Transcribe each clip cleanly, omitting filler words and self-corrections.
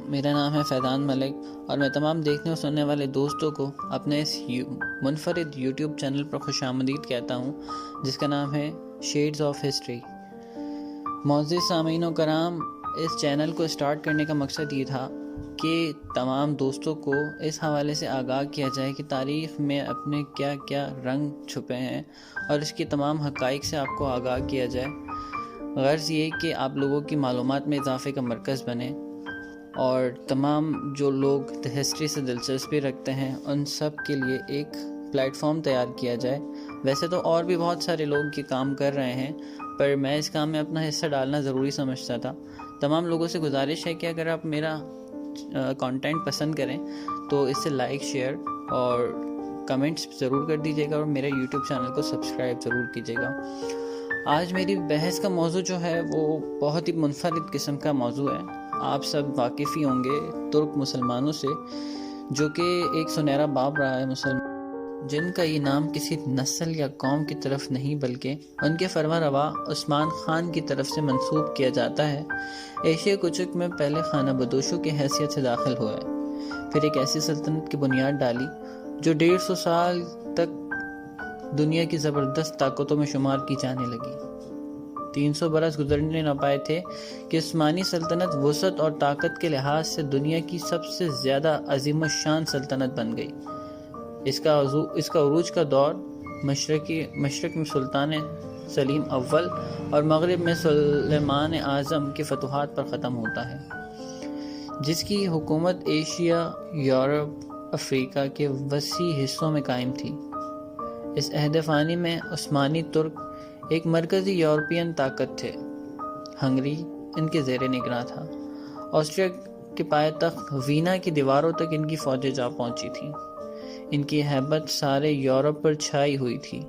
میرا نام ہے فیضان ملک اور میں تمام دیکھنے اور سننے والے دوستوں کو اپنے اس منفرد یوٹیوب چینل پر خوش آمدید کہتا ہوں جس کا نام ہے شیڈز آف ہسٹری۔ معزز سامعین و کرام، اس چینل کو سٹارٹ کرنے کا مقصد یہ تھا کہ تمام دوستوں کو اس حوالے سے آگاہ کیا جائے کہ تاریخ میں اپنے کیا کیا رنگ چھپے ہیں اور اس کے تمام حقائق سے آپ کو آگاہ کیا جائے۔ غرض یہ کہ آپ لوگوں کی معلومات میں اضافے کا مرکز بنے اور تمام جو لوگ ہسٹری سے دلچسپی رکھتے ہیں ان سب کے لیے ایک پلیٹ فارم تیار کیا جائے۔ ویسے تو اور بھی بہت سارے لوگ یہ کام کر رہے ہیں، پر میں اس کام میں اپنا حصہ ڈالنا ضروری سمجھتا تھا۔ تمام لوگوں سے گزارش ہے کہ اگر آپ میرا کانٹینٹ پسند کریں تو اس سے لائک، شیئر اور کمنٹس ضرور کر دیجیے گا اور میرے یوٹیوب چینل کو سبسکرائب ضرور کیجیے گا۔ آج میری بحث کا موضوع جو ہے وہ بہت ہی منفرد قسم کا موضوع ہے۔ آپ سب واقف ہی ہوں گے ترک مسلمانوں سے، جو کہ ایک سنہرا باب رہا ہے مسلمان، جن کا یہ نام کسی نسل یا قوم کی طرف نہیں بلکہ ان کے فرما روا عثمان خان کی طرف سے منسوب کیا جاتا ہے۔ ایشیا کوچک میں پہلے خانہ بدوشوں کی حیثیت سے داخل ہوئے، پھر ایک ایسی سلطنت کی بنیاد ڈالی جو 150 سال تک دنیا کی زبردست طاقتوں میں شمار کی جانے لگی۔ 300 برس گزرنے نہ پائے تھے کہ عثمانی سلطنت وسعت اور طاقت کے لحاظ سے دنیا کی سب سے زیادہ عظیم الشان سلطنت بن گئی۔ اس کا عروج کا دور مشرق میں سلطان سلیم اول اور مغرب میں سلیمان اعظم کے فتوحات پر ختم ہوتا ہے، جس کی حکومت ایشیا، یورپ، افریقہ کے وسیع حصوں میں قائم تھی۔ اس عہد فانی میں عثمانی ترک ایک مرکزی یورپین طاقت تھے۔ ہنگری ان کے زیر نگراں تھا۔ آسٹریا کے پائے تخت وینا کی دیواروں تک ان کی فوجیں جا پہنچی تھیں۔ ان کی ہیبت سارے یورپ پر چھائی ہوئی تھی،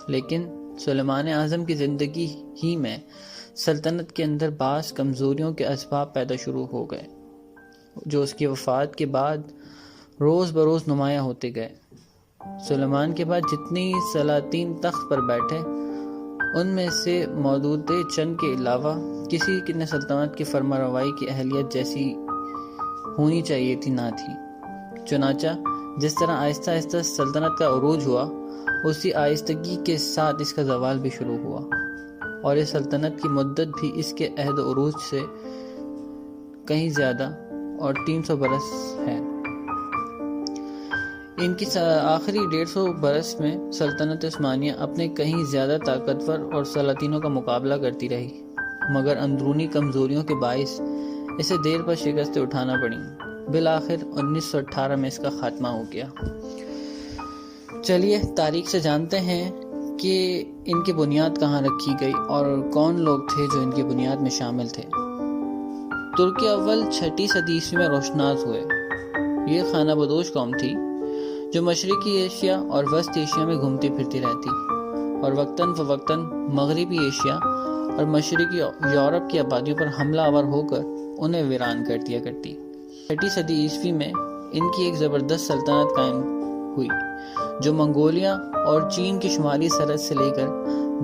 لیکن سلیمان اعظم کی زندگی ہی میں سلطنت کے اندر بعض کمزوریوں کے اسباب پیدا شروع ہو گئے، جو اس کی وفات کے بعد روز بروز نمایاں ہوتے گئے۔ سلیمان کے بعد جتنی سلاطین تخت پر بیٹھے، ان میں سے موجود چند کے علاوہ کسی نے سلطنت کی فرما روائی کی اہلیت جیسی ہونی چاہیے تھی نہ تھی۔ چنانچہ جس طرح آہستہ آہستہ سلطنت کا عروج ہوا، اسی آہستگی کے ساتھ اس کا زوال بھی شروع ہوا، اور اس سلطنت کی مدت بھی اس کے عہد عروج سے کہیں زیادہ اور 300 برس ہے۔ ان کی آخری 150 برس میں سلطنت عثمانیہ اپنے کہیں زیادہ طاقتور اور سلاطینوں کا مقابلہ کرتی رہی، مگر اندرونی کمزوریوں کے باعث اسے دیر پر شکستیں اٹھانا پڑیں۔ بالآخر 1918 میں اس کا خاتمہ ہو گیا۔ چلیے تاریخ سے جانتے ہیں کہ ان کی بنیاد کہاں رکھی گئی اور کون لوگ تھے جو ان کی بنیاد میں شامل تھے۔ ترک اول 6 صدی عیسوی میں روشناس ہوئے۔ یہ خانہ بدوش قوم تھی جو مشرقی ایشیا اور وسط ایشیا میں گھومتی پھرتی رہتی اور وقتاً فوقتاً مغربی ایشیا اور مشرقی یورپ کی آبادیوں پر حملہ آور ہو کر انہیں ویران کر دیا کرتی۔ 6 صدی عیسوی میں ان کی ایک زبردست سلطنت قائم ہوئی جو منگولیا اور چین کی شمالی سرحد سے لے کر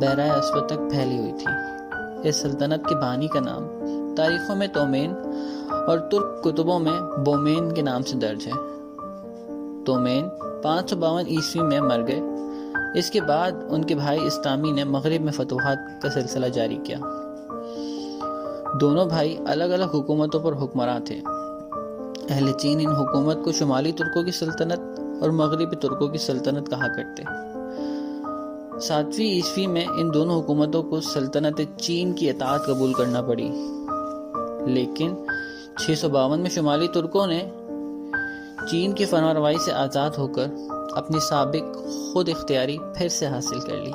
بحرۂ اسود تک پھیلی ہوئی تھی۔ اس سلطنت کے بانی کا نام تاریخوں میں تومین اور ترک کتبوں میں بومین کے نام سے درج ہے۔ تومین 552 عیسوی میں مر گئے۔ اس کے بعد ان کے بھائی استامی نے مغرب میں فتوحات کا سلسلہ جاری کیا۔ دونوں بھائی الگ الگ حکومتوں پر حکمراں تھے۔ اہل چین ان حکومت کو شمالی ترکوں کی سلطنت اور مغربی ترکوں کی سلطنت کہا کرتے۔ 7ویں عیسوی میں ان دونوں حکومتوں کو سلطنت چین کی اطاعت قبول کرنا پڑی، لیکن 652 میں شمالی ترکوں نے چین کی فرما روائی سے آزاد ہو کر اپنی سابق خود اختیاری پھر سے حاصل کر لی۔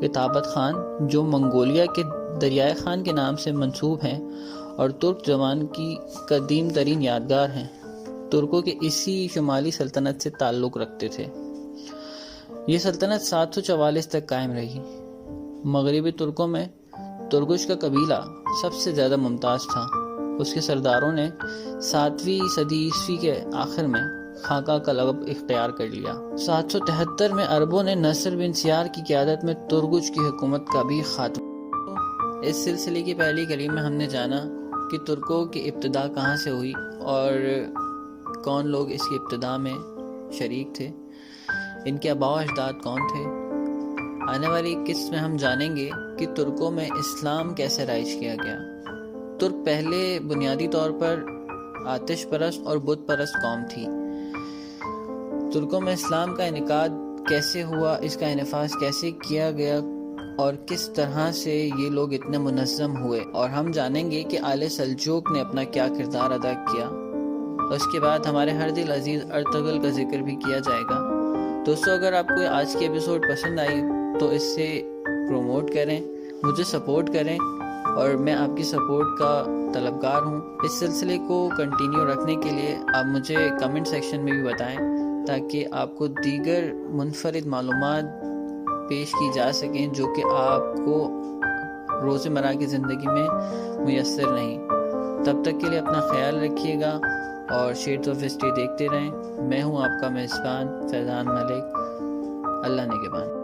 قطابت خان، جو منگولیا کے دریائے خان کے نام سے منسوب ہیں اور ترک زبان کی قدیم ترین یادگار ہیں، ترکوں کے اسی شمالی سلطنت سے تعلق رکھتے تھے۔ یہ سلطنت 744 تک قائم رہی۔ مغربی ترکوں میں ترگش کا قبیلہ سب سے زیادہ ممتاز تھا۔ اس کے سرداروں نے 7ویں صدی عیسوی کے آخر میں خاقہ کا لقب اختیار کر لیا۔ 773 میں عربوں نے نصر بن سیار کی قیادت میں ترگش کی حکومت کا بھی خاتمہ۔ اس سلسلے کی پہلی کڑی میں ہم نے جانا کہ ترکوں کی ابتدا کہاں سے ہوئی اور کون لوگ اس کی ابتدا میں شریک تھے، ان کے آباء و اجداد کون تھے۔ آنے والی قسط میں ہم جانیں گے کہ ترکوں میں اسلام کیسے رائج کیا گیا۔ ترک پہلے بنیادی طور پر آتش پرست اور بت پرست قوم تھی۔ ترکوں میں اسلام کا انعقاد کیسے ہوا، اس کا نفاذ کیسے کیا گیا اور کس طرح سے یہ لوگ اتنے منظم ہوئے، اور ہم جانیں گے کہ آل سلجوق نے اپنا کیا کردار ادا کیا۔ اس کے بعد ہمارے ہر دل عزیز ارطغرل کا ذکر بھی کیا جائے گا۔ دوستو، اگر آپ کو آج کی ایپیسوڈ پسند آئی تو اس سے پروموٹ کریں، مجھے سپورٹ کریں، اور میں آپ کی سپورٹ کا طلبگار ہوں۔ اس سلسلے کو کنٹینیو رکھنے کے لیے آپ مجھے کمنٹ سیکشن میں بھی بتائیں تاکہ آپ کو دیگر منفرد معلومات پیش کی جا سکیں جو کہ آپ کو روزمرہ کی زندگی میں میسر نہیں۔ تب تک کے لیے اپنا خیال رکھیے گا اور شیڈز آف ہسٹری دیکھتے رہیں۔ میں ہوں آپ کا میزبان فیضان ملک۔ اللہ نگہبان۔